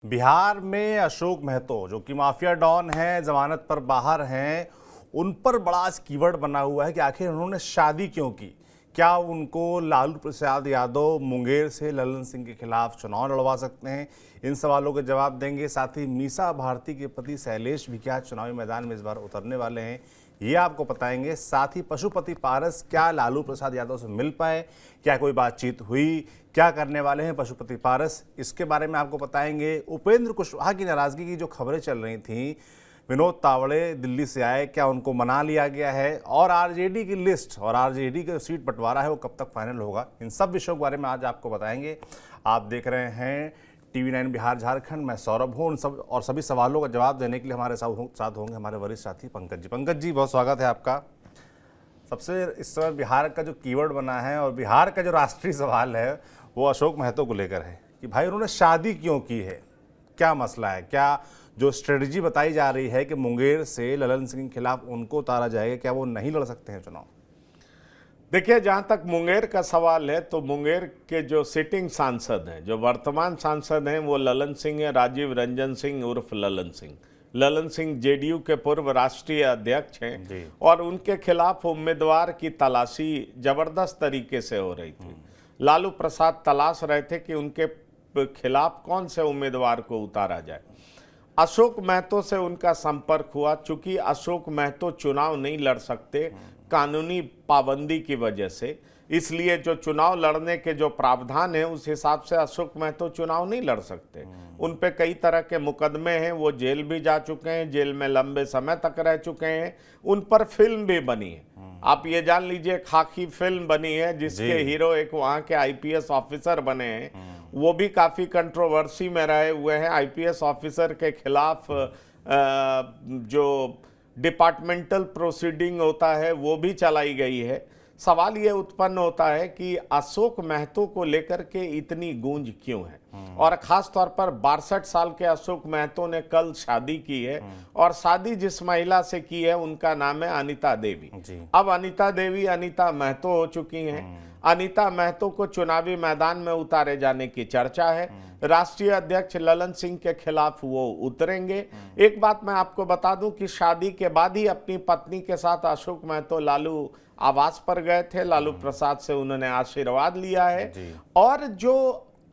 बिहार में अशोक महतो जो कि माफिया डॉन हैं, जमानत पर बाहर हैं, उन पर बड़ा आज कीवर्ड बना हुआ है कि आखिर उन्होंने शादी क्यों की। क्या उनको लालू प्रसाद यादव मुंगेर से ललन सिंह के खिलाफ चुनाव लड़वा सकते हैं? इन सवालों के जवाब देंगे। साथ ही मीसा भारती के पति शैलेश भी क्या चुनावी मैदान में इस बार उतरने वाले हैं, ये आपको बताएंगे। साथ ही पशुपति पारस क्या लालू प्रसाद यादव से मिल पाए, क्या कोई बातचीत हुई, क्या करने वाले हैं पशुपति पारस, इसके बारे में आपको बताएंगे। उपेंद्र कुशवाहा की नाराजगी की जो खबरें चल रही थी, विनोद तावड़े दिल्ली से आए, क्या उनको मना लिया गया है, और आरजेडी की लिस्ट और आरजेडी का सीट बंटवारा है वो कब तक फाइनल होगा, इन सब विषयों के बारे में आज आपको बताएंगे। आप देख रहे हैं TV9 बिहार झारखंड, मैं सौरभ हूँ। उन सब और सभी सवालों का जवाब देने के लिए हमारे साथ होंगे हमारे वरिष्ठ साथी पंकज जी। पंकज जी, बहुत स्वागत है आपका। सबसे इस समय बिहार का जो कीवर्ड बना है और बिहार का जो राष्ट्रीय सवाल है वो अशोक महतो को लेकर है कि भाई उन्होंने शादी क्यों की है, क्या मसला है, क्या जो स्ट्रेटजी बताई जा रही है कि मुंगेर से ललन सिंह के खिलाफ उनको उतारा जाएगा, क्या वो नहीं लड़ सकते हैं चुनाव? देखिए, जहां तक मुंगेर का सवाल है तो मुंगेर के जो सिटिंग सांसद हैं, जो वर्तमान सांसद हैं, वो ललन सिंह है, राजीव रंजन सिंह उर्फ ललन सिंह। ललन सिंह जेडीयू के पूर्व राष्ट्रीय अध्यक्ष हैं और उनके खिलाफ उम्मीदवार की तलाशी जबरदस्त तरीके से हो रही थी। लालू प्रसाद तलाश रहे थे कि उनके खिलाफ कौन से उम्मीदवार को उतारा जाए। अशोक महतो से उनका संपर्क हुआ। चूंकि अशोक महतो चुनाव नहीं लड़ सकते कानूनी पाबंदी की वजह से, इसलिए जो चुनाव लड़ने के जो प्रावधान है उस हिसाब से अशोक महतो चुनाव नहीं लड़ सकते। उन पे कई तरह के मुकदमे हैं, वो जेल भी जा चुके हैं, जेल में लंबे समय तक रह चुके हैं। उन पर फिल्म भी बनी है, आप ये जान लीजिए, खाकी फिल्म बनी है जिसके हीरो एक वहाँ के IPS ऑफिसर बने हैं। वो भी काफ़ी कंट्रोवर्सी में रहे हुए हैं। IPS ऑफिसर के खिलाफ जो डिपार्टमेंटल प्रोसीडिंग होता है वो भी चलाई गई है। सवाल ये उत्पन्न होता है कि अशोक महतो को लेकर के इतनी गूंज क्यों है, और ख़ास तौर पर 62 साल के अशोक महतो ने कल शादी की है, और शादी जिस महिला से की है उनका नाम है अनीता देवी। अब अनीता देवी अनीता महतो हो चुकी हैं। अनीता महतो को चुनावी मैदान में उतारे जाने की चर्चा है। राष्ट्रीय अध्यक्ष ललन सिंह के खिलाफ वो उतरेंगे। एक बात मैं आपको बता दूं कि शादी के बाद ही अपनी पत्नी के साथ अशोक महतो लालू आवास पर गए थे। लालू प्रसाद से उन्होंने आशीर्वाद लिया है। और जो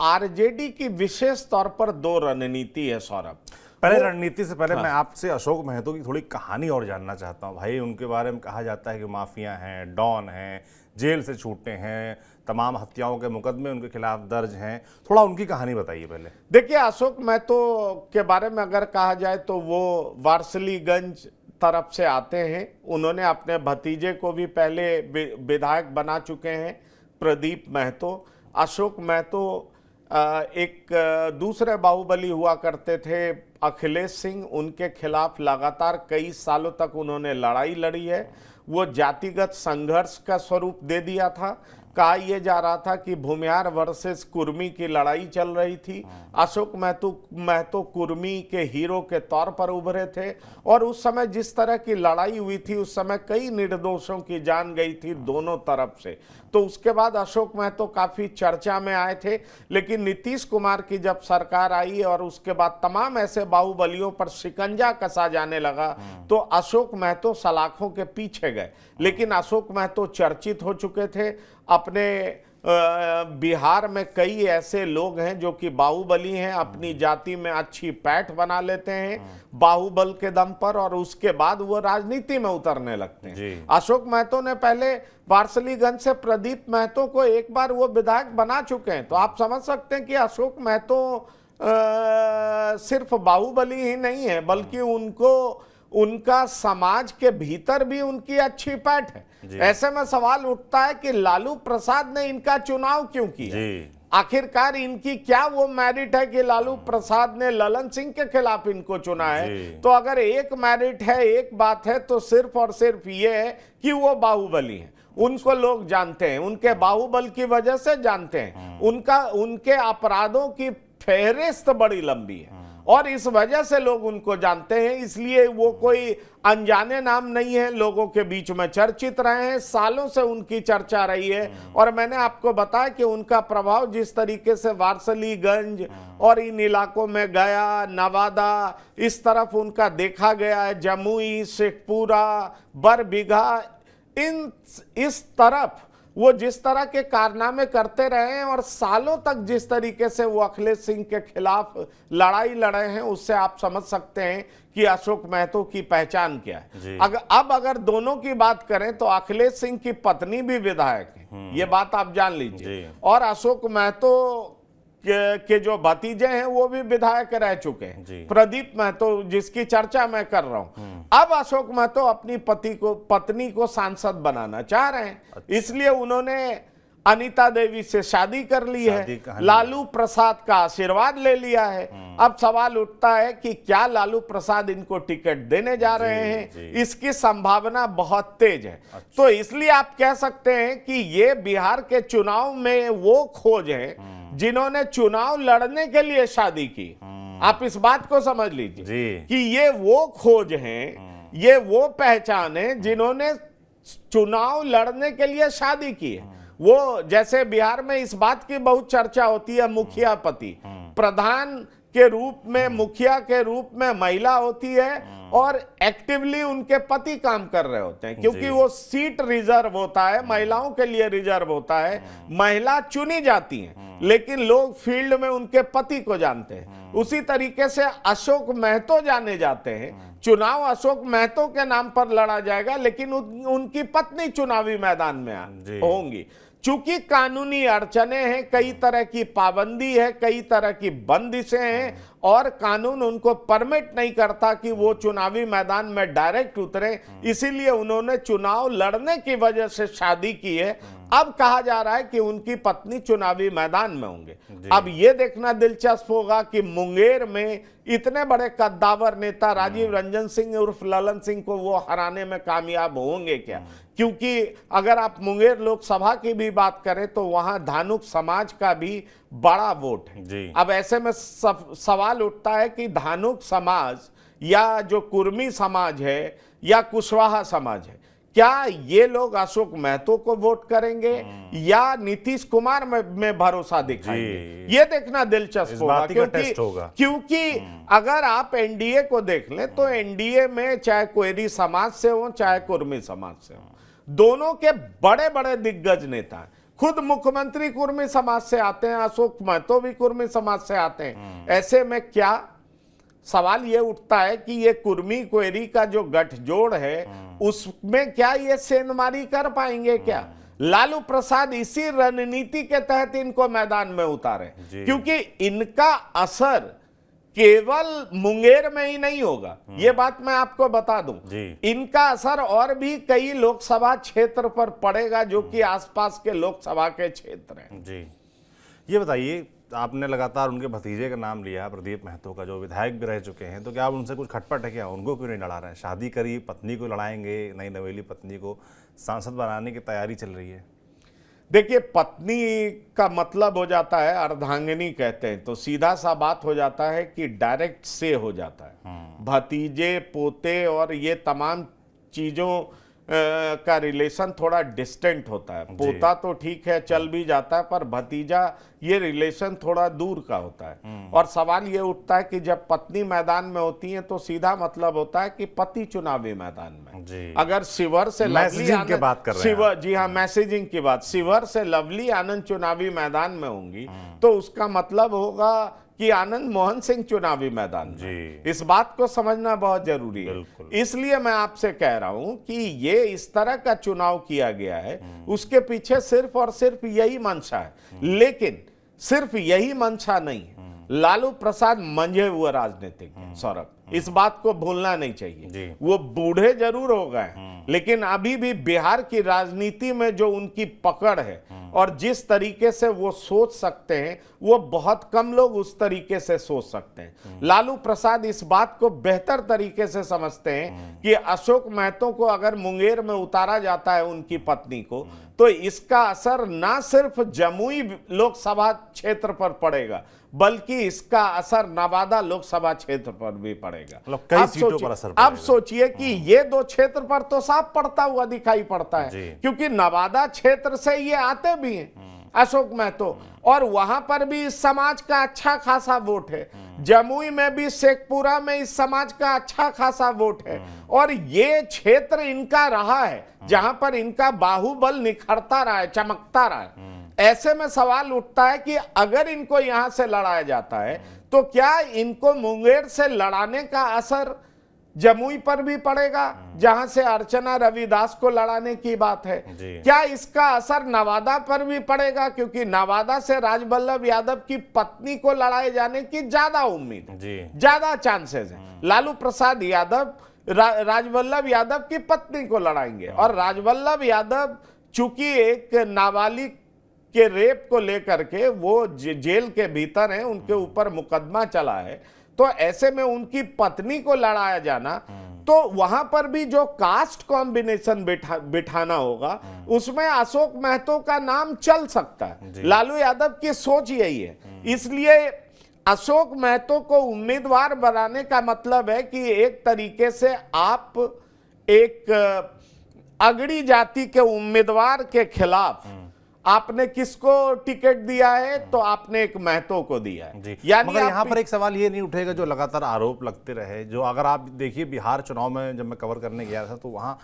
आरजेडी की विशेष तौर पर दो रणनीति है सौरभ। पहले रणनीति से पहले मैं आपसे अशोक महतो की थोड़ी कहानी और जानना चाहता हूँ। भाई उनके बारे में कहा जाता है कि माफिया हैं, डॉन हैं, जेल से छूटे हैं, तमाम हत्याओं के मुकदमे उनके खिलाफ दर्ज हैं। थोड़ा उनकी कहानी बताइए पहले। देखिए, अशोक महतो के बारे में अगर कहा जाए तो वो वारसलीगंज तरफ से आते हैं। उन्होंने अपने भतीजे को भी पहले विधायक बना चुके हैं, प्रदीप महतो। अशोक महतो एक दूसरे बाहुबली हुआ करते थे, अखिलेश सिंह। उनके खिलाफ लगातार कई सालों तक उन्होंने लड़ाई लड़ी है। वो जातिगत संघर्ष का स्वरूप दे दिया था। कहा यह जा रहा था कि भूमिहार वर्सेस कुर्मी की लड़ाई चल रही थी। अशोक महतो कुर्मी के हीरो के तौर पर उभरे थे, और उस समय जिस तरह की लड़ाई हुई थी उस समय कई निर्दोषों की जान गई थी दोनों तरफ से। तो उसके बाद अशोक महतो काफी चर्चा में आए थे। लेकिन नीतीश कुमार की जब सरकार आई और उसके बाद तमाम ऐसे बाहुबलियों पर शिकंजा कसा जाने लगा तो अशोक महतो सलाखों के पीछे गए। लेकिन अशोक महतो चर्चित हो चुके थे। अपने बिहार में कई ऐसे लोग हैं जो कि बाहुबली हैं, अपनी जाति में अच्छी पैठ बना लेते हैं बाहुबल के दम पर, और उसके बाद वो राजनीति में उतरने लगते हैं। अशोक महतो ने पहले वारसलीगंज से प्रदीप महतो को एक बार वो विधायक बना चुके हैं। तो आप समझ सकते हैं कि अशोक महतो सिर्फ बाहुबली ही नहीं है, बल्कि उनका समाज के भीतर भी उनकी अच्छी पैठ है। ऐसे में सवाल उठता है कि लालू प्रसाद ने इनका चुनाव क्यों किया। आखिरकार इनकी क्या वो मेरिट है कि लालू प्रसाद ने ललन सिंह के खिलाफ इनको चुना है। तो अगर एक मेरिट है, एक बात है, तो सिर्फ और सिर्फ ये है कि वो बाहुबली है। उनको लोग जानते हैं, उनके बाहुबल की वजह से जानते हैं, उनके अपराधों की फेहरिस्त बड़ी लंबी है और इस वजह से लोग उनको जानते हैं। इसलिए वो कोई अनजाने नाम नहीं है, लोगों के बीच में चर्चित रहे हैं, सालों से उनकी चर्चा रही है। और मैंने आपको बताया कि उनका प्रभाव जिस तरीके से वारसलीगंज और इन इलाकों में गया, नवादा, इस तरफ उनका देखा गया है, जमुई, शेखपुरा, बरबीघा, इस तरफ वो जिस तरह के कारनामे करते रहे हैं और सालों तक जिस तरीके से वो अखिलेश सिंह के खिलाफ लड़ाई लड़े हैं, उससे आप समझ सकते हैं कि अशोक महतो की पहचान क्या है। अगर दोनों की बात करें तो अखिलेश सिंह की पत्नी भी विधायक है, ये बात आप जान लीजिए, और अशोक महतो के जो भतीजे हैं वो भी विधायक रह चुके हैं, प्रदीप महतो जिसकी चर्चा मैं कर रहा हूं। अब अशोक महतो अपनी पत्नी को सांसद बनाना चाह रहे हैं, इसलिए उन्होंने अनीता देवी से शादी कर ली है, लालू प्रसाद का आशीर्वाद ले लिया है। अब सवाल उठता है कि क्या लालू प्रसाद इनको टिकट देने जा रहे हैं, इसकी संभावना बहुत तेज है। तो इसलिए आप कह सकते हैं कि ये बिहार के चुनाव में वो खोज है जिन्होंने चुनाव लड़ने के लिए शादी की। आप इस बात को समझ लीजिए कि ये वो खोज है, ये वो पहचान है जिन्होंने चुनाव लड़ने के लिए शादी की है। वो जैसे बिहार में इस बात की बहुत चर्चा होती है, मुखिया पति, प्रधान के रूप में, मुखिया के रूप में महिला होती है और एक्टिवली उनके पति काम कर रहे होते हैं, क्योंकि वो सीट रिजर्व होता है, महिलाओं के लिए रिजर्व होता है, महिला चुनी जाती है, लेकिन लोग फील्ड में उनके पति को जानते हैं। उसी तरीके से अशोक महतो जाने जाते हैं, चुनाव अशोक महतो के नाम पर लड़ा जाएगा, लेकिन उनकी पत्नी चुनावी मैदान में होंगी। चूंकि कानूनी अड़चने हैं, कई तरह की पाबंदी है, कई तरह की बंदिशें हैं और कानून उनको परमिट नहीं करता कि वो चुनावी मैदान में डायरेक्ट उतरे, इसीलिए उन्होंने चुनाव लड़ने की वजह से शादी की है। अब कहा जा रहा है कि उनकी पत्नी चुनावी मैदान में होंगे। अब यह देखना दिलचस्प होगा कि मुंगेर में इतने बड़े कद्दावर नेता राजीव रंजन सिंह उर्फ ललन सिंह को वो हराने में कामयाब होंगे क्या, क्योंकि अगर आप मुंगेर लोकसभा की भी बात करें तो वहां धानुक समाज का भी बड़ा वोट है। अब ऐसे में सवाल उठता है कि धानुक समाज या जो कुर्मी समाज है या कुशवाहा समाज है, क्या ये लोग अशोक महतो को वोट करेंगे या नीतीश कुमार में भरोसा दिखाएंगे? ये देखना दिलचस्प होगा, क्योंकि अगर आप एनडीए को देख लें तो एनडीए में चाहे कोयरी समाज से हो चाहे कुर्मी समाज से हो, दोनों के बड़े बड़े दिग्गज नेता हैं। खुद मुख्यमंत्री कुर्मी समाज से आते हैं, अशोक महतो भी कुर्मी समाज से आते हैं। ऐसे में क्या सवाल ये उठता है कि ये कुर्मी कोयरी का जो गठजोड़ है उसमें क्या ये सेंधमारी कर पाएंगे क्या? लालू प्रसाद इसी रणनीति के तहत इनको मैदान में उतारे, क्योंकि इनका असर केवल मुंगेर में ही नहीं होगा, ये बात मैं आपको बता दूं। इनका असर और भी कई लोकसभा क्षेत्र पर पड़ेगा जो कि आसपास के लोकसभा के क्षेत्र हैं। जी, ये बताइए, आपने लगातार उनके भतीजे का नाम लिया, प्रदीप महतो का, जो विधायक भी रह चुके हैं, तो क्या आप उनसे कुछ खटपट है क्या? उनको क्यों नहीं लड़ा रहे हैं? शादी करी, पत्नी को लड़ाएंगे, नई नवेली पत्नी को सांसद बनाने की तैयारी चल रही है। देखिए, पत्नी का मतलब हो जाता है अर्धांगिनी कहते हैं, तो सीधा सा बात हो जाता है कि डायरेक्ट से हो जाता है। भतीजे, पोते और ये तमाम चीजों का रिलेशन थोड़ा डिस्टेंट होता है। पोता तो ठीक है, चल भी जाता है, पर भतीजा ये रिलेशन थोड़ा दूर का होता है। और सवाल ये उठता है कि जब पत्नी मैदान में होती है तो सीधा मतलब होता है कि पति चुनावी मैदान में। अगर शिवर से लवली आनंद, बात कर रहे हैं। जी हाँ, मैसेजिंग की बात, शिवर से लवली आनंद चुनावी मैदान में होंगी तो उसका मतलब होगा कि आनंद मोहन सिंह चुनावी मैदान में। इस बात को समझना बहुत जरूरी है। इसलिए मैं आपसे कह रहा हूं कि ये इस तरह का चुनाव किया गया है, उसके पीछे सिर्फ और सिर्फ यही मंशा है। लेकिन सिर्फ यही मंशा नहीं है, लालू प्रसाद मंझे हुए राजनीतिक हैं सौरभ। इस बात को भूलना नहीं चाहिए। जी। वो बूढ़े जरूर हो गए, लेकिन अभी भी बिहार की राजनीति में जो उनकी पकड़ है और जिस तरीके से वो सोच सकते हैं, वो बहुत कम लोग उस तरीके से सोच सकते हैं। लालू प्रसाद इस बात को बेहतर तरीके से समझते हैं कि अशोक महतो को अगर मुंगेर में उतारा जाता है उनकी पत्नी को, तो इसका असर ना सिर्फ जमुई लोकसभा क्षेत्र पर पड़ेगा, बल्कि इसका असर नवादा लोकसभा क्षेत्र पर भी पड़ेगा। मतलब कई सीटों पर असर अब सोचिए कि ये दो क्षेत्र पर तो साफ पड़ता हुआ दिखाई पड़ता है, क्योंकि नवादा क्षेत्र से ये आते भी हैं अशोक महतो, और वहां पर भी इस समाज का अच्छा खासा वोट है। जमुई में भी शेखपुरा में इस समाज का अच्छा खासा वोट है, और ये क्षेत्र इनका रहा है जहां पर इनका बाहुबल निखरता रहा है, चमकता रहा है। ऐसे में सवाल उठता है कि अगर इनको यहां से लड़ाया जाता है, तो क्या इनको मुंगेर से लड़ाने का असर जमुई पर भी पड़ेगा, जहां से अर्चना रविदास को लड़ाने की बात है? क्या इसका असर नवादा पर भी पड़ेगा? क्योंकि नवादा से राजवल्लभ यादव की पत्नी को लड़ाए जाने की ज्यादा उम्मीद है, ज्यादा चांसेस है। लालू प्रसाद यादव राजवल्लभ यादव की पत्नी को लड़ाएंगे, और राजवल्लभ यादव चूंकि एक नाबालिग के रेप को लेकर के वो जेल के भीतर हैं, उनके ऊपर मुकदमा चला है, तो ऐसे में उनकी पत्नी को लड़ाया जाना, तो वहां पर भी जो कास्ट कॉम्बिनेशन बिठाना होगा, उसमें अशोक महतो का नाम चल सकता है। लालू यादव की सोच यही है। इसलिए अशोक महतो को उम्मीदवार बनाने का मतलब है कि एक तरीके से आप एक अगड़ी जाति के उम्मीदवार के खिलाफ आपने किसको टिकट दिया है? तो आपने एक महतो को दिया है। यानी मगर यहाँ पर एक सवाल ये नहीं उठेगा जो लगातार आरोप लगते रहे, जो अगर आप देखिए बिहार चुनाव में जब मैं कवर करने गया था, तो वहाँ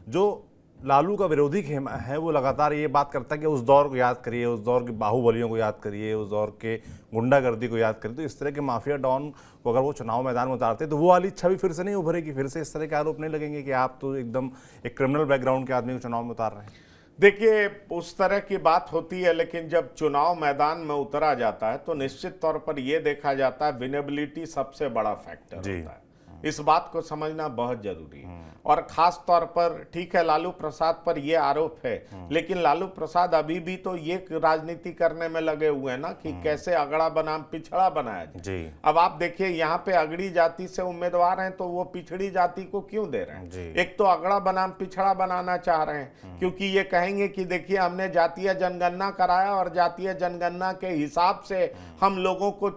जो लालू का विरोधी खेमा है वो लगातार ये बात करता है कि उस दौर को याद करिए, उस दौर के बाहुबलियों को याद करिए, उस दौर के गुंडागर्दी को याद करिए। तो इस तरह के माफिया डॉन को अगर वो चुनाव मैदान में उतारते तो वो वाली छवि फिर से नहीं उभरेगी, फिर से इस तरह के आरोप नहीं लगेंगे कि आप तो एकदम एक क्रिमिनल बैकग्राउंड के आदमी को चुनाव में उतार रहे हैं। देखिए, उस तरह की बात होती है, लेकिन जब चुनाव मैदान में उतरा जाता है तो निश्चित तौर पर यह देखा जाता है विनेबिलिटी सबसे बड़ा फैक्टर होता है। इस बात को समझना बहुत जरूरी है। और खास तौर पर ठीक है, लालू प्रसाद पर यह आरोप है, लेकिन लालू प्रसाद अभी भी तो ये राजनीति करने में लगे हुए हैं ना कि कैसे अगड़ा बनाम पिछड़ा बनाया जाए। अब आप देखिए, यहाँ पे अगड़ी जाति से उम्मीदवार हैं, तो वो पिछड़ी जाति को क्यों दे रहे हैं? एक तो अगड़ा बनाम पिछड़ा बनाना चाह रहे हैं, क्योंकि ये कहेंगे कि देखिए हमने जातीय जनगणना कराया और जातीय जनगणना के हिसाब से हम लोगों को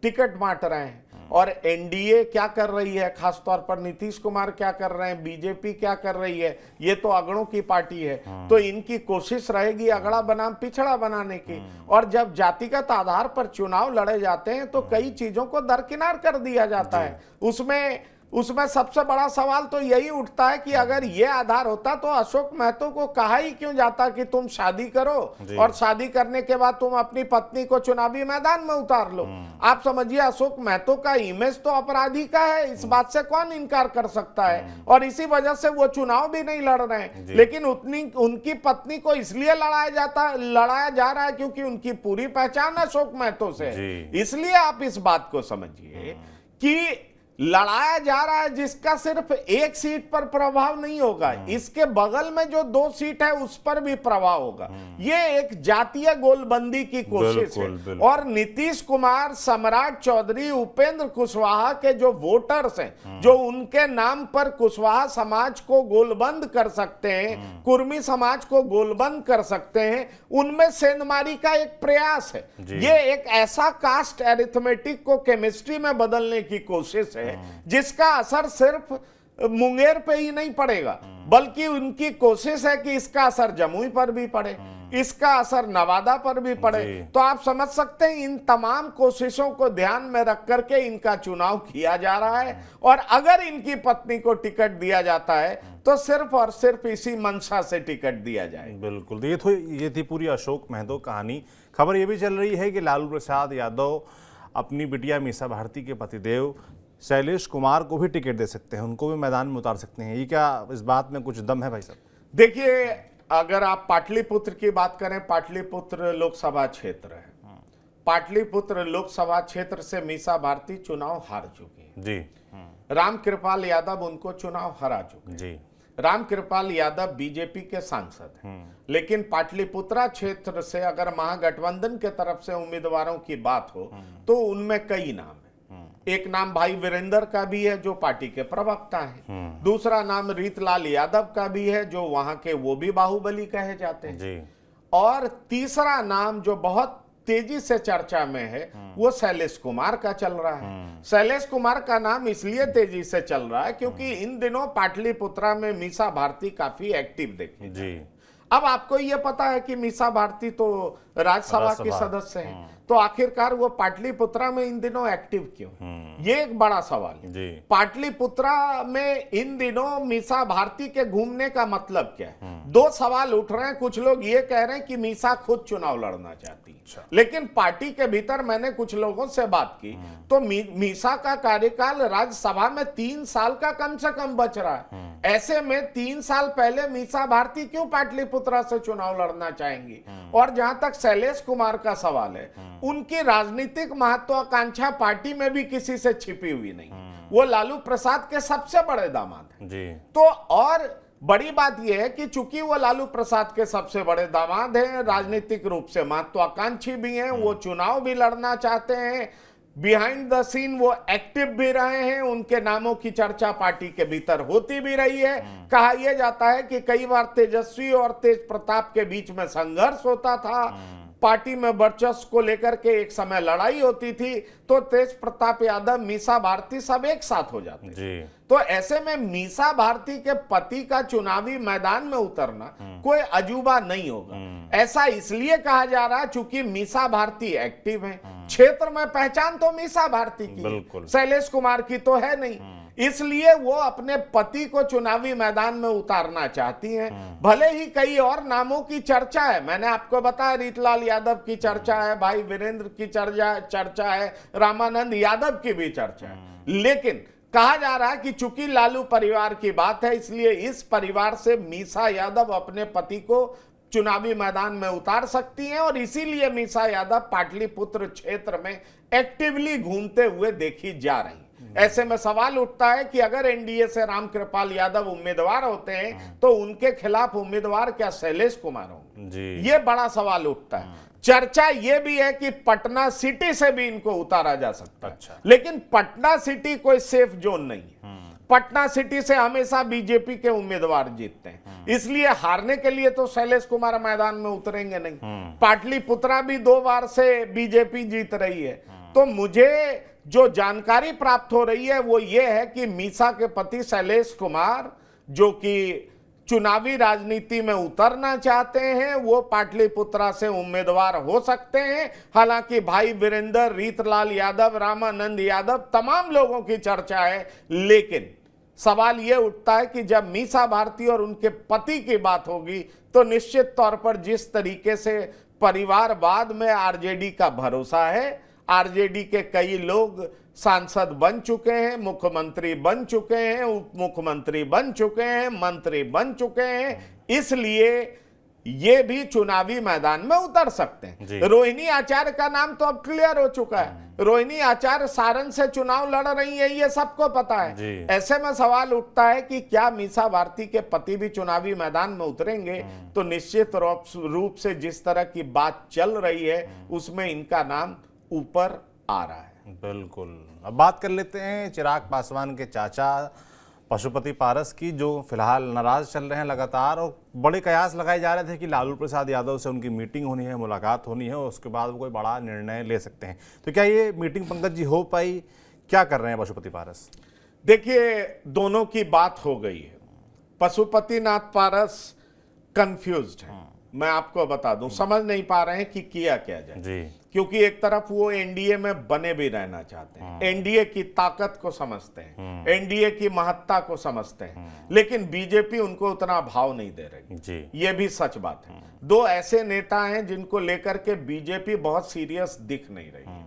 टिकट बांट रहे हैं। और एनडीए क्या कर रही है, खास तौर पर नीतीश कुमार क्या कर रहे हैं, बीजेपी क्या कर रही है, ये तो अगड़ों की पार्टी है। तो इनकी कोशिश रहेगी अगड़ा बनाम पिछड़ा बनाने की। और जब जातिगत आधार पर चुनाव लड़े जाते हैं तो कई चीजों को दरकिनार कर दिया जाता है। उसमें सबसे बड़ा सवाल तो यही उठता है कि अगर ये आधार होता तो अशोक महतो को कहा ही क्यों जाता कि तुम शादी करो और शादी करने के बाद तुम अपनी पत्नी को चुनावी मैदान में उतार लो। आप समझिए, अशोक महतो का इमेज तो अपराधी का है, इस बात से कौन इनकार कर सकता है। और इसी वजह से वो चुनाव भी नहीं लड़ रहे हैं, लेकिन उनकी पत्नी को इसलिए लड़ाया जा रहा है क्योंकि उनकी पूरी पहचान अशोक महतो से है। इसलिए आप इस बात को समझिए कि लड़ाया जा रहा है जिसका सिर्फ एक सीट पर प्रभाव नहीं होगा, इसके बगल में जो 2 सीट है उस पर भी प्रभाव होगा। ये एक जातीय गोलबंदी की कोशिश है। और नीतीश कुमार, सम्राट चौधरी, उपेंद्र कुशवाहा के जो वोटर्स हैं, जो उनके नाम पर कुशवाहा समाज को गोलबंद कर सकते हैं, कुर्मी समाज को गोलबंद कर सकते हैं, उनमें सेंधमारी का एक प्रयास है। ये एक ऐसा कास्ट एरिथमेटिक को केमिस्ट्री में बदलने की कोशिश है जिसका असर सिर्फ मुंगेर पे ही नहीं पड़ेगा, बल्कि उनकी कोशिश है कि इसका असर जमुई पर भी पड़े, इसका असर नवादा पर भी पड़े। तो आप समझ सकते हैं, इन तमाम कोशिशों को ध्यान में रख करके इनका चुनाव किया जा रहा है। और अगर इनकी पत्नी को टिकट दिया जाता है तो सिर्फ और सिर्फ इसी मंशा से टिकट दिया जाए। बिल्कुल, ये थी पूरी अशोक महतो कहानी। खबर ये भी चल रही है कि लालू प्रसाद यादव अपनी बिटिया मीसा भारती के पतिदेव शैलेश कुमार को भी टिकट दे सकते हैं, उनको भी मैदान में उतार सकते हैं। ये क्या इस बात में कुछ दम है भाई साहब? देखिए, अगर आप पाटलिपुत्र की बात करें, पाटलिपुत्र लोकसभा क्षेत्र है। पाटलिपुत्र लोकसभा क्षेत्र से मीसा भारती चुनाव हार चुकी हैं। जी। रामकृपाल यादव उनको चुनाव हरा चुके हैं। जी। रामकृपाल यादव बीजेपी के सांसद हैं, लेकिन पाटलिपुत्रा क्षेत्र से अगर महागठबंधन के तरफ से उम्मीदवारों की बात हो तो उनमें कई नाम है। एक नाम भाई वीरेंद्र का भी है जो पार्टी के प्रवक्ता हैं। दूसरा नाम रीतलाल यादव का भी है जो वहां के वो भी बाहुबली कहे जाते हैं। जी। और तीसरा नाम जो बहुत तेजी से चर्चा में है वो शैलेश कुमार का चल रहा है। शैलेश कुमार का नाम इसलिए तेजी से चल रहा है क्योंकि इन दिनों पाटलिपुत्रा में मीसा भारती काफी एक्टिव देखी जी। अब आपको ये पता है कि मीसा भारती तो राज्यसभा की सदस्य हैं, तो आखिरकार वो पाटलिपुत्रा में इन दिनों एक्टिव क्यों? ये एक बड़ा सवाल है। जी। पाटलिपुत्रा में इन दिनों मीसा भारती के घूमने का मतलब क्या है? दो सवाल उठ रहे हैं। कुछ लोग ये कह रहे हैं कि मीसा खुद चुनाव लड़ना चाहती है, लेकिन पार्टी के भीतर मैंने कुछ लोगों से बात की तो मीसा का कार्यकाल राज्यसभा में 3 साल का कम से कम बच रहा है। ऐसे में 3 साल पहले मीसा भारती क्यों पाटलिपुत्रा से चुनाव लड़ना चाहेंगी? और जहां तक शैलेश कुमार का सवाल है, उनकी राजनीतिक महत्वाकांक्षा पार्टी में भी किसी से छिपी हुई नहीं। वो लालू प्रसाद के सबसे बड़े दामाद हैं। जी। तो और बड़ी बात यह है कि चूंकि वो लालू प्रसाद के सबसे बड़े दामाद हैं, राजनीतिक रूप से महत्वाकांक्षी भी हैं, वो चुनाव भी लड़ना चाहते हैं, बिहाइंड द सीन वो एक्टिव भी रहे हैं, उनके नामों की चर्चा पार्टी के भीतर होती भी रही है। कहा यह जाता है कि कई बार तेजस्वी और तेज प्रताप के बीच में संघर्ष होता था, पार्टी में वर्चस्व को लेकर के एक समय लड़ाई होती थी, तो तेज प्रताप यादव, मीसा भारती सब एक साथ हो जाते जी। तो ऐसे में मीसा भारती के पति का चुनावी मैदान में उतरना कोई अजूबा नहीं होगा। ऐसा इसलिए कहा जा रहा है चूंकि मीसा भारती एक्टिव है, क्षेत्र में पहचान तो मीसा भारती की है, शैलेश कुमार की तो है नहीं, इसलिए वो अपने पति को चुनावी मैदान में उतारना चाहती हैं। भले ही कई और नामों की चर्चा है, मैंने आपको बताया रीतलाल यादव की चर्चा है, भाई वीरेंद्र की चर्चा है, रामानंद यादव की भी चर्चा है, लेकिन कहा जा रहा है कि चूंकि लालू परिवार की बात है इसलिए इस परिवार से मीसा यादव अपने पति को चुनावी मैदान में उतार सकती हैं और इसीलिए मीसा यादव पाटलिपुत्र क्षेत्र में एक्टिवली घूमते हुए देखी जा रही। ऐसे में सवाल उठता है कि अगर एनडीए से रामकृपाल यादव उम्मीदवार होते हैं तो उनके खिलाफ उम्मीदवार क्या शैलेश कुमार होंगे? ये बड़ा सवाल उठता है। चर्चा यह भी है कि पटना सिटी से भी इनको उतारा जा सकता है, लेकिन पटना सिटी कोई सेफ जोन नहीं है। पटना सिटी से हमेशा बीजेपी के उम्मीदवार जीतते हैं, इसलिए हारने के लिए तो शैलेश कुमार मैदान में उतरेंगे नहीं। पाटलिपुत्रा भी 2 बार से बीजेपी जीत रही है। तो मुझे जो जानकारी प्राप्त हो रही है वो ये है कि मीसा के पति शैलेश कुमार जो कि चुनावी राजनीति में उतरना चाहते हैं, वो पाटलिपुत्रा से उम्मीदवार हो सकते हैं। हालांकि भाई वीरेंद्र, रीतलाल यादव, रामानंद यादव, तमाम लोगों की चर्चा है, लेकिन सवाल यह उठता है कि जब मीसा भारती और उनके पति की बात होगी तो निश्चित तौर पर जिस तरीके से परिवारवाद में आरजेडी का भरोसा है, आरजेडी के कई लोग सांसद बन चुके हैं, मुख्यमंत्री बन चुके हैं, उप मुख्यमंत्री बन चुके हैं, मंत्री बन चुके हैं, इसलिए ये भी चुनावी मैदान में उतर सकते हैं। रोहिणी आचार्य का नाम तो अब क्लियर हो चुका है। रोहिणी आचार्य सारण से चुनाव लड़ रही है, ये सबको पता है। ऐसे में सवाल उठता है कि क्या मीसा भारती के पति भी चुनावी मैदान में उतरेंगे? तो निश्चित रूप से जिस तरह की बात चल रही है उसमें इनका नाम ऊपर आ रहा है। बिल्कुल। अब बात कर लेते हैं चिराग पासवान के चाचा पशुपति पारस की, जो फिलहाल नाराज चल रहे हैं लगातार, और बड़े कयास लगाए जा रहे थे कि लालू प्रसाद यादव से उनकी मीटिंग होनी है, मुलाकात होनी है, और उसके बाद वो कोई बड़ा निर्णय ले सकते हैं। तो क्या ये मीटिंग पंकज जी हो पाई? क्या कर रहे हैं पशुपति पारस? देखिए, दोनों की बात हो गई है। पशुपति नाथ पारस कंफ्यूज्ड है, मैं आपको बता दूं, समझ नहीं पा रहे हैं कि किया क्या जाए जी। क्योंकि एक तरफ वो एनडीए में बने भी रहना चाहते हैं, एनडीए की ताकत को समझते हैं, एनडीए की महत्ता को समझते हैं, लेकिन बीजेपी उनको उतना भाव नहीं दे रही जी। ये भी सच बात है। 2 ऐसे नेता हैं जिनको लेकर के बीजेपी बहुत सीरियस दिख नहीं रही।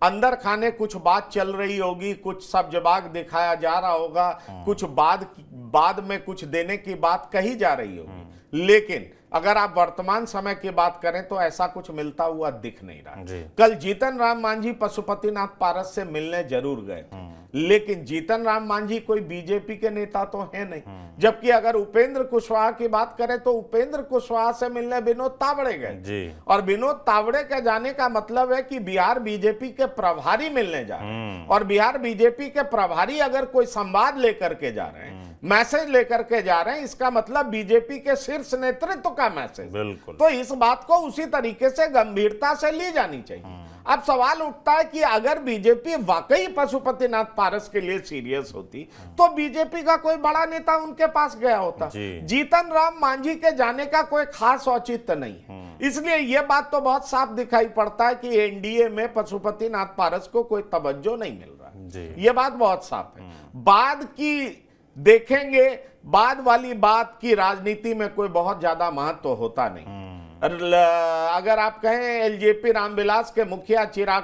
अंदर खाने कुछ बात चल रही होगी, कुछ सब जवाब दिखाया जा रहा होगा, कुछ बाद में कुछ देने की बात कही जा रही होगी, लेकिन अगर आप वर्तमान समय की बात करें तो ऐसा कुछ मिलता हुआ दिख नहीं रहा। जी। कल जीतन राम मांझी पशुपतिनाथ पारस से मिलने जरूर गए थे, लेकिन जीतन राम मांझी कोई बीजेपी के नेता तो है नहीं। जबकि अगर उपेंद्र कुशवाहा की बात करें तो उपेंद्र कुशवाहा से मिलने विनोद तावड़े गए जी। और विनोद तावड़े के जाने का मतलब है कि बिहार बीजेपी के प्रभारी मिलने जा रहे हैं। और बिहार बीजेपी के प्रभारी अगर कोई संवाद लेकर के जा रहे हैं, मैसेज लेकर के जा रहे हैं, इसका मतलब बीजेपी के शीर्ष नेतृत्व का मैसेज। बिल्कुल। तो इस बात को उसी तरीके से गंभीरता से ली जानी चाहिए। अब सवाल उठता है कि अगर बीजेपी वाकई पशुपतिनाथ पारस के लिए सीरियस होती तो बीजेपी का कोई बड़ा नेता उनके पास गया होता। जीतन राम मांझी के जाने का कोई खास औचित्य नहीं है, इसलिए यह बात तो बहुत साफ दिखाई पड़ता है कि एनडीए में पशुपतिनाथ पारस को कोई तवज्जो नहीं मिल रहा है। यह बात बहुत साफ है। बाद की देखेंगे, बाद वाली बात की राजनीति में कोई बहुत ज्यादा महत्व होता नहीं। अगर आप कहें एलजेपी रामविलास के मुखिया चिराग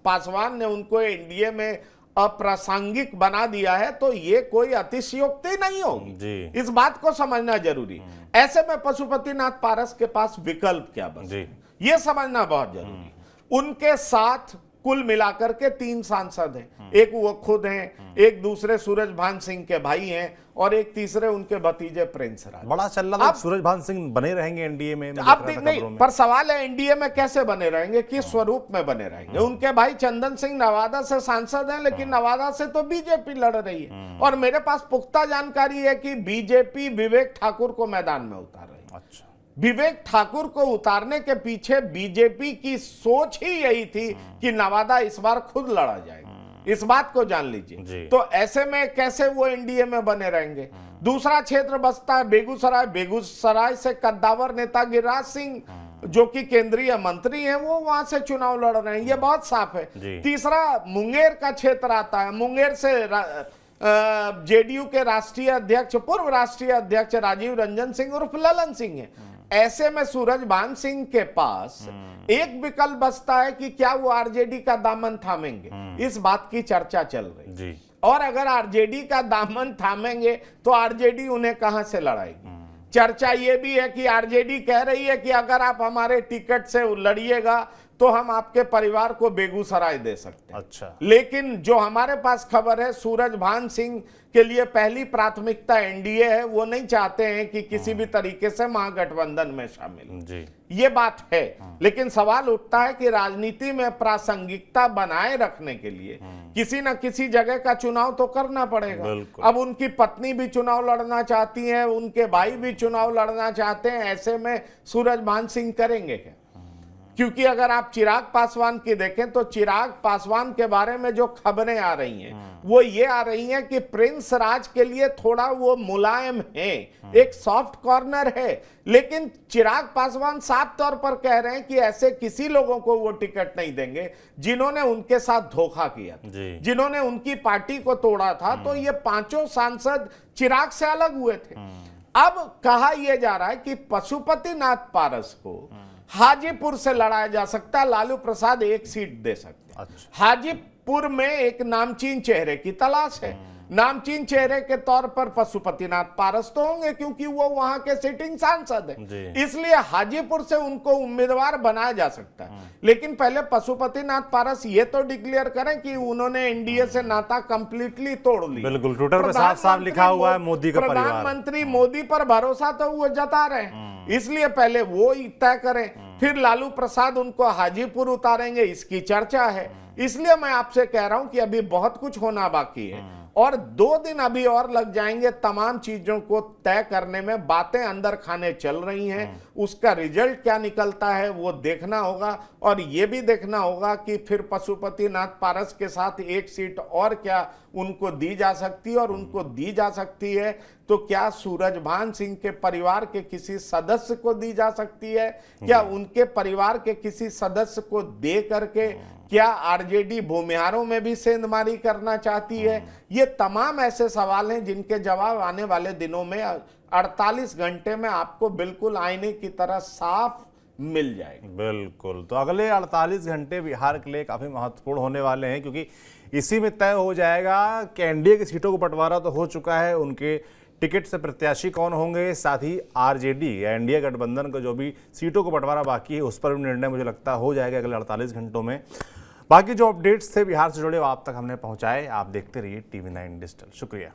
पासवान ने उनको एनडीए में अप्रासंगिक बना दिया है तो ये कोई अतिशयोक्ति नहीं होगी। इस बात को समझना जरूरी। ऐसे में पशुपतिनाथ पारस के पास विकल्प क्या बचे, ये समझना बहुत जरूरी। उनके साथ कुल मिलाकर के 3 सांसद हैं, एक वो खुद हैं, एक दूसरे सूरजभान सिंह के भाई हैं और एक तीसरे उनके भतीजे प्रिंस राज। बड़ा चल रहा था सूरजभान सिंह बने रहेंगे एनडीए में। अब नहीं, पर सवाल है एनडीए में कैसे बने रहेंगे, किस स्वरूप में बने रहेंगे। उनके भाई चंदन सिंह नवादा से सांसद हैं, लेकिन नवादा से तो बीजेपी लड़ रही है और मेरे पास पुख्ता जानकारी है कि बीजेपी विवेक ठाकुर को मैदान में उतार रही है। अच्छा। विवेक ठाकुर को उतारने के पीछे बीजेपी की सोच ही यही थी कि नवादा इस बार खुद लड़ा जाएगा। इस बात को जान लीजिए। तो ऐसे में कैसे वो एनडीए में बने रहेंगे। दूसरा क्षेत्र बचता है बेगूसराय। बेगूसराय से कद्दावर नेता गिरिराज सिंह जो कि केंद्रीय मंत्री हैं, वो वहां से चुनाव लड़ रहे हैं, ये बहुत साफ है। तीसरा मुंगेर का क्षेत्र आता है। मुंगेर से जेडीयू के राष्ट्रीय अध्यक्ष, पूर्व राष्ट्रीय अध्यक्ष राजीव रंजन सिंह उर्फ ललन सिंह है। ऐसे में सूरजभान सिंह के पास एक विकल्प बचता है कि क्या वो आरजेडी का दामन थामेंगे। इस बात की चर्चा चल रही है। और अगर आरजेडी का दामन थामेंगे तो आरजेडी उन्हें कहां से लड़ाएगी। चर्चा ये भी है कि आरजेडी कह रही है कि अगर आप हमारे टिकट से लड़िएगा तो हम आपके परिवार को बेगूसराय दे सकते हैं। अच्छा। लेकिन जो हमारे पास खबर है, सूरजभान सिंह के लिए पहली प्राथमिकता एनडीए है। वो नहीं चाहते हैं कि किसी भी तरीके से महागठबंधन में शामिल। ये बात है। लेकिन सवाल उठता है कि राजनीति में प्रासंगिकता बनाए रखने के लिए किसी न किसी जगह का चुनाव तो करना पड़ेगा। अब उनकी पत्नी भी चुनाव लड़ना चाहती है, उनके भाई भी चुनाव लड़ना चाहते हैं। ऐसे में सूरजभान सिंह करेंगे क्या? क्योंकि अगर आप चिराग पासवान की देखें तो चिराग पासवान के बारे में जो खबरें आ रही हैं वो ये आ रही हैं कि प्रिंस राज के लिए थोड़ा वो मुलायम है, एक सॉफ्ट कॉर्नर है। लेकिन चिराग पासवान साफ तौर पर कह रहे हैं कि ऐसे किसी लोगों को वो टिकट नहीं देंगे जिन्होंने उनके साथ धोखा किया, जिन्होंने उनकी पार्टी को तोड़ा था। तो ये 5 सांसद चिराग से अलग हुए थे। अब कहा यह जा रहा है कि पशुपतिनाथ पारस को हाजीपुर से लड़ाया जा सकता है, लालू प्रसाद एक सीट दे सकते हैं। हाजीपुर में एक नामचीन चेहरे की तलाश है। नामचीन चेहरे के तौर पर पशुपतिनाथ पारस तो होंगे क्योंकि वो वहां के सिटिंग सांसद हैं, इसलिए हाजीपुर से उनको उम्मीदवार बनाया जा सकता है। लेकिन पहले पशुपतिनाथ पारस ये तो डिक्लेयर करें कि उन्होंने एनडीए से नाता कंप्लीटली तोड़ लिया। बिल्कुल, ट्विटर पर साफ-साफ लिखा हुआ है मोदी का परिवार। प्रधानमंत्री मोदी पर भरोसा तो वो जता रहे हैं, इसलिए पहले वो तय करें, फिर लालू प्रसाद उनको हाजीपुर उतारेंगे, इसकी चर्चा है। इसलिए मैं आपसे कह रहा हूं कि अभी बहुत कुछ होना बाकी है और 2 दिन अभी और लग जाएंगे तमाम चीजों को तय करने में। बातें अंदर खाने चल रही हैं, उसका रिजल्ट क्या निकलता है वो देखना होगा। और ये भी देखना होगा कि फिर पशुपतिनाथ पारस के साथ एक सीट और क्या उनको दी जा सकती है, और उनको दी जा सकती है तो क्या सूरजभान सिंह के परिवार के किसी सदस्य को दी जा सकती है, क्या उनके परिवार के किसी सदस्य को दे करके क्या आरजेडी भूमिहारों में भी सेंधमारी करना चाहती है। ये तमाम ऐसे सवाल हैं जिनके जवाब आने वाले दिनों में 48 घंटे में आपको बिल्कुल आईने की तरह साफ मिल जाएगी। बिल्कुल, तो अगले 48 घंटे बिहार के लिए काफी महत्वपूर्ण होने वाले हैं क्योंकि इसी में तय हो जाएगा कि एनडीए की सीटों को बंटवारा तो हो चुका है, उनके टिकट से प्रत्याशी कौन होंगे, साथ ही आरजेडी या इंडिया गठबंधन का जो भी सीटों को बंटवारा बाकी है उस पर भी निर्णय मुझे लगता हो जाएगा अगले 48 घंटों में। बाकी जो अपडेट्स थे बिहार से जुड़े वो आप तक हमने पहुंचाए। आप देखते रहिए TV9 डिजिटल। शुक्रिया।